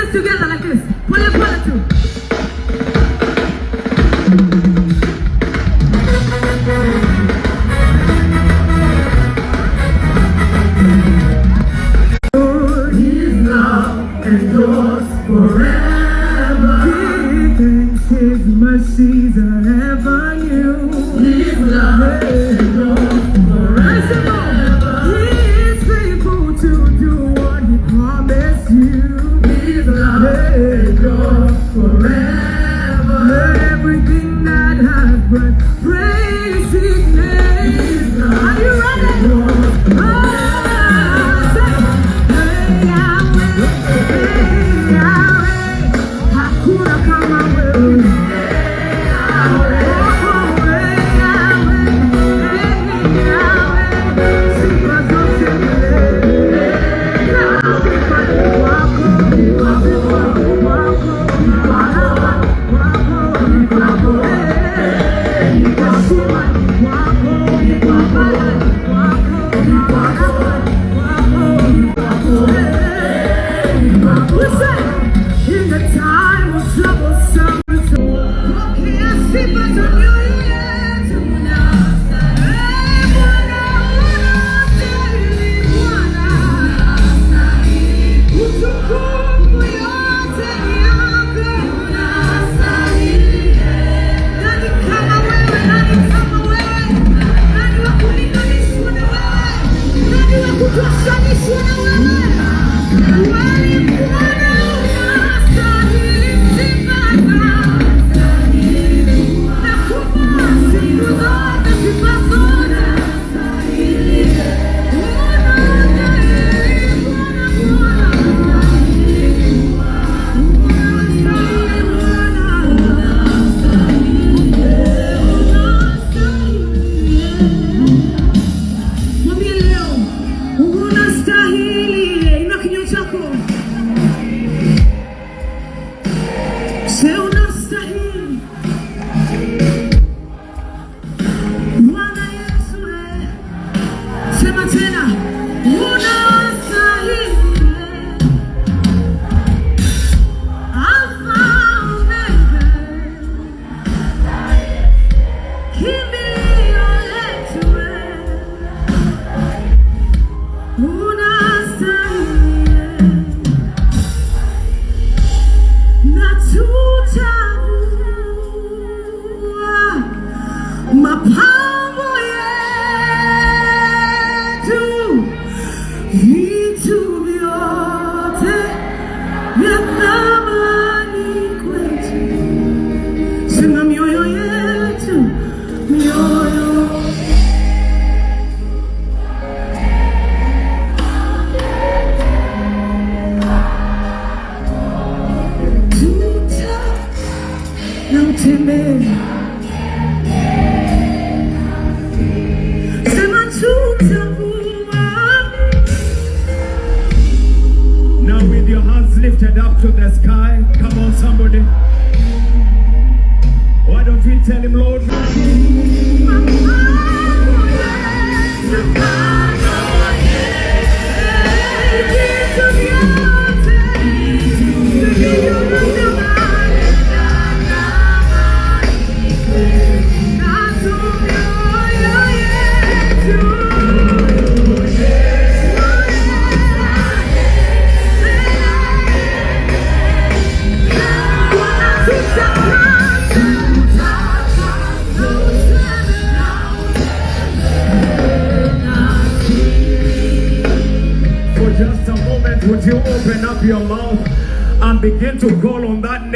hands together like this. Pole pole too. His love endures forever. His mercies are ever new. His love endures forever. He is faithful to do what he promised you. His love endures forever. Let everything that has breath praise his name. Are you ready?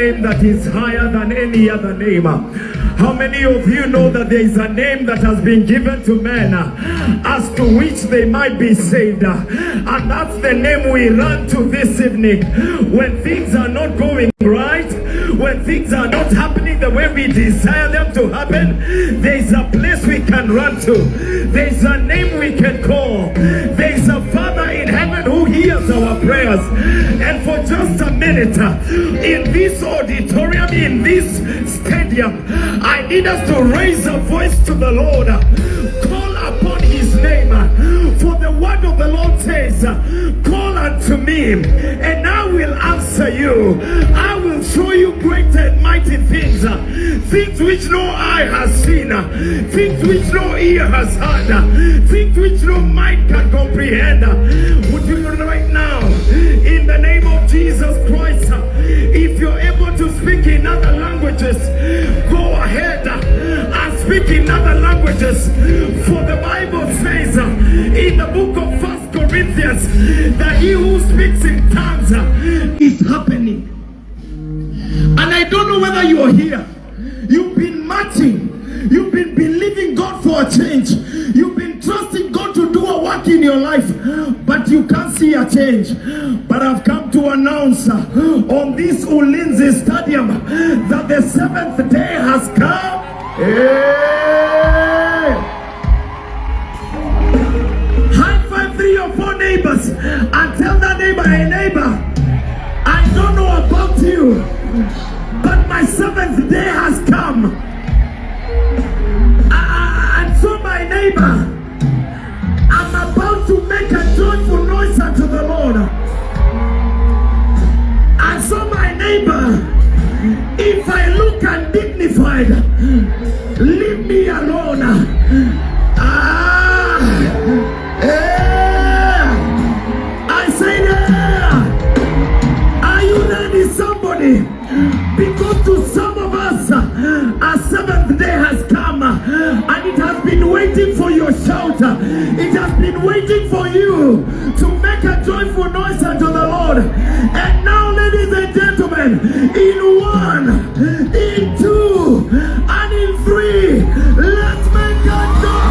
That is higher than any other name. How many of you know that there is a name that has been given to men as to which they might be saved? And that's the name we run to this evening. When things are not going right, when things are not happening the way we desire them to happen, there is a place we can run to. There is a name we can call. There is a Father in heaven who hears our prayers. And for just a minute, in this auditorium, in this stadium, I need us to raise a voice to the Lord. Call upon his name. For the word of the Lord says, call unto me, and I will answer you. I will show you great and mighty things, things which no eye has seen, things which no ear has heard, things which no mind can comprehend. Would you right now, in the name of Jesus Christ, if you're able to speak in other languages, go ahead and speak in other languages. For the Bible says in the book of 1 Corinthians that he who speaks in tongues is happening. And I don't know whether you are here. You've been marching. You've been believing God for a change. You've been trusting God to do a work in your life, but you can't see a change. But I've come to announce on this Ulinzi Stadium that the 7th day has come. Hey! High five 3 or 4 neighbors and tell that neighbor, hey neighbor, I don't know about you, but my 7th day has come. And so my neighbor, I'm about to make a joyful noise unto the Lord. And so my neighbor, if I look undignified, leave me alone. I say there, are you ready, somebody? Because to some of us, a 7th day has come, and it has been waiting for your shout. It has been waiting for you to make a joyful noise unto the Lord. And now, ladies and gentlemen, in 1, in 2, and in 3, let's make a joy.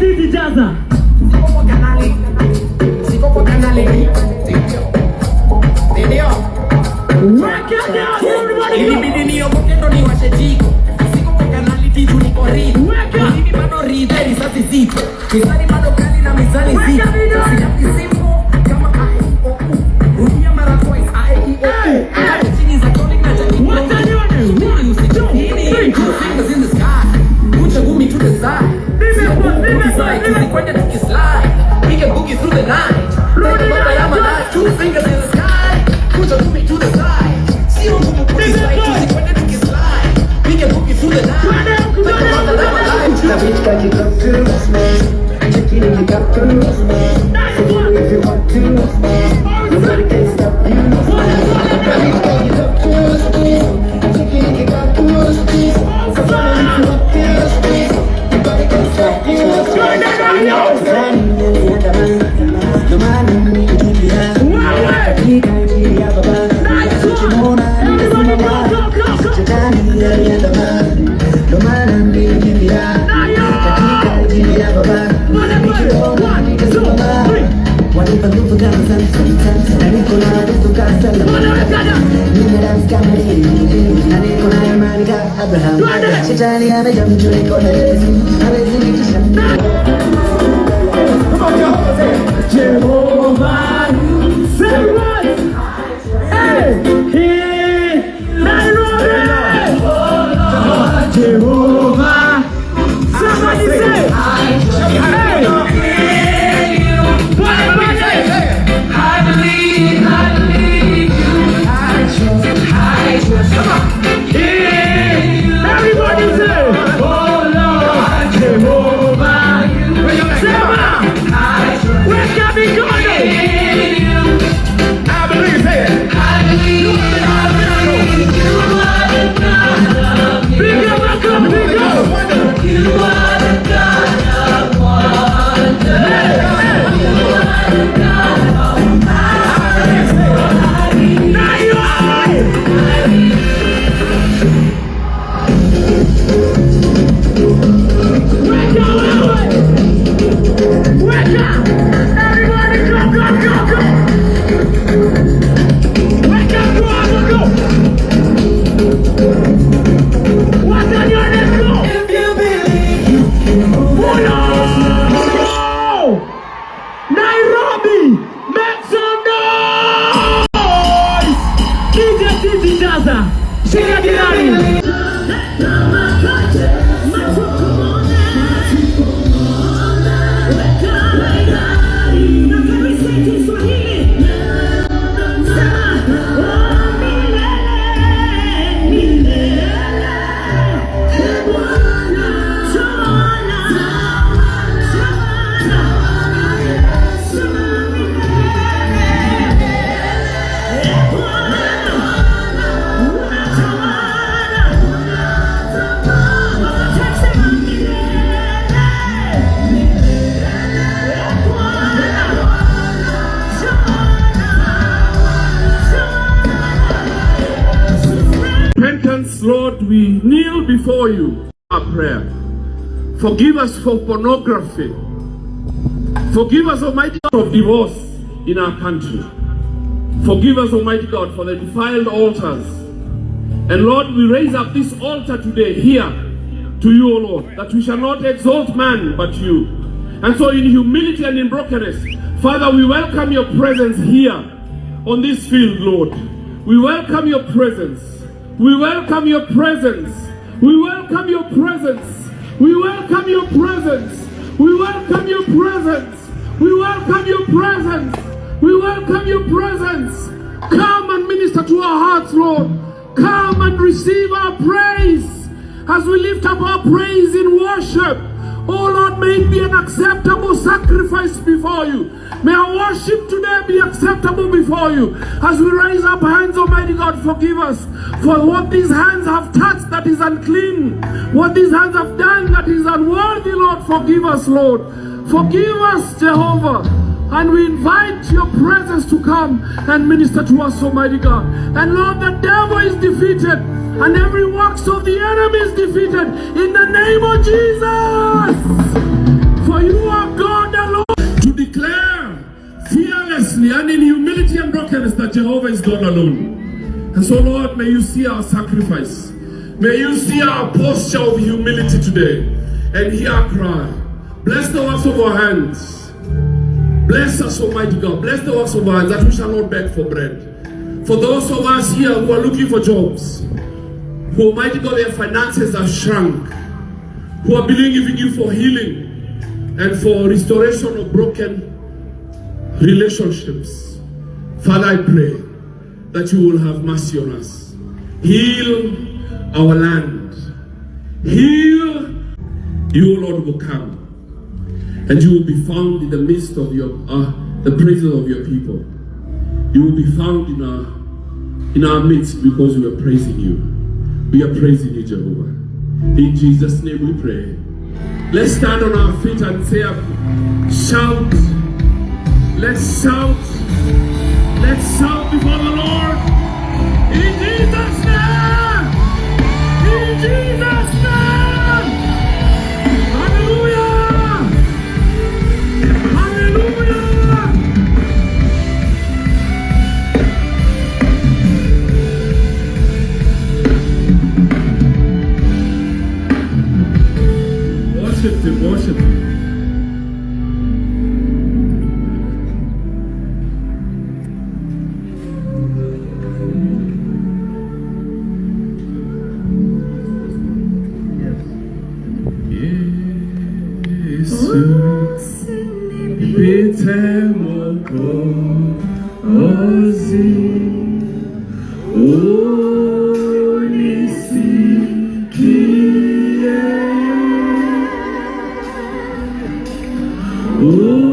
DJ Jaza. Siko kwa kanali. Ndio. Weka down everybody. Ilibidi niokoke ndo niwashe jiko. Siko kwa kanali tiju niko ridi. Mimi bado ridi risasi zipo. Misali bado kali na misali zipo. Sijapi simpo kama AEO. Rudia mara twice AEO. Kati chini za calling na jani. What are you doing? Two fingers in the sky. Put your gumi to the side. We can boogie through the night. Two fingers in the sky. Put your boogie to the side. See you move boogie slide. We can boogie through the night. The beach got you up to check it if you got to. If you want to, nobody can stop you. The beach got you up to check it if you got to. So follow if you want to. Nobody can stop you. Jehovah, say what? Hey, here, Nairobi. Jehovah, somebody say, hey, I believe you. I trust. Come on. Yeah, everybody say, oh Lord, Jehovah, say what? Where can we go? I believe, say it. I believe you are the God of big up, big up. You are the God of wonder. You are the God of power. Now you are. Wake up, wake up. Everybody go. Wake up, go. What's on your name? Nairobi, make some noise! DJ Jaza, shika jirani. Lord, we kneel before you. Our prayer. Forgive us for pornography. Forgive us, Almighty God, of divorce in our country. Forgive us, Almighty God, for the defiled altars. And Lord, we raise up this altar today here to you, O Lord, that we shall not exalt man but you. And so in humility and in brokenness, Father, we welcome your presence here on this field, Lord. We welcome your presence. We welcome your presence. We welcome your presence. We welcome your presence. We welcome your presence. We welcome your presence. We welcome your presence. Come and minister to our hearts, Lord. Come and receive our praise as we lift up our praise in worship. Oh Lord, may it be an acceptable sacrifice before you. May our worship today be acceptable before you. As we raise up hands, Almighty God, forgive us for what these hands have touched that is unclean. What these hands have done that is unworthy, Lord. Forgive us, Lord. Forgive us, Jehovah. And we invite your presence to come and minister to us, Almighty God. And Lord, the devil is defeated. And every works of the enemy is defeated. In the name of Jesus. For you are God alone. To declare fearlessly and in humility and brokenness that Jehovah is God alone. And so, Lord, may you see our sacrifice. May you see our posture of humility today. And hear our cry. Bless the works of our hands. Bless us, Almighty God. Bless the works of our hands, that we shall not beg for bread. For those of us here who are looking for jobs, who, Almighty God, their finances have shrunk, who are believing you for healing and for restoration of broken relationships. Father, I pray that you will have mercy on us. Heal our land. Heal. You, Lord, will come. And you will be found in the midst of your the praises of your people. You will be found in our midst because we are praising you. We are praising you, Jehovah. In Jesus' name we pray. Let's stand on our feet and say, shout. Let's shout. Let's shout before the Lord. In Jesus' name. In Jesus' name. Hallelujah. Worship him. Oh,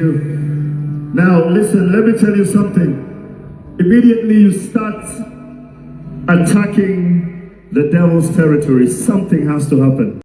you. Now, listen, let me tell you something. Immediately you start attacking the devil's territory, something has to happen.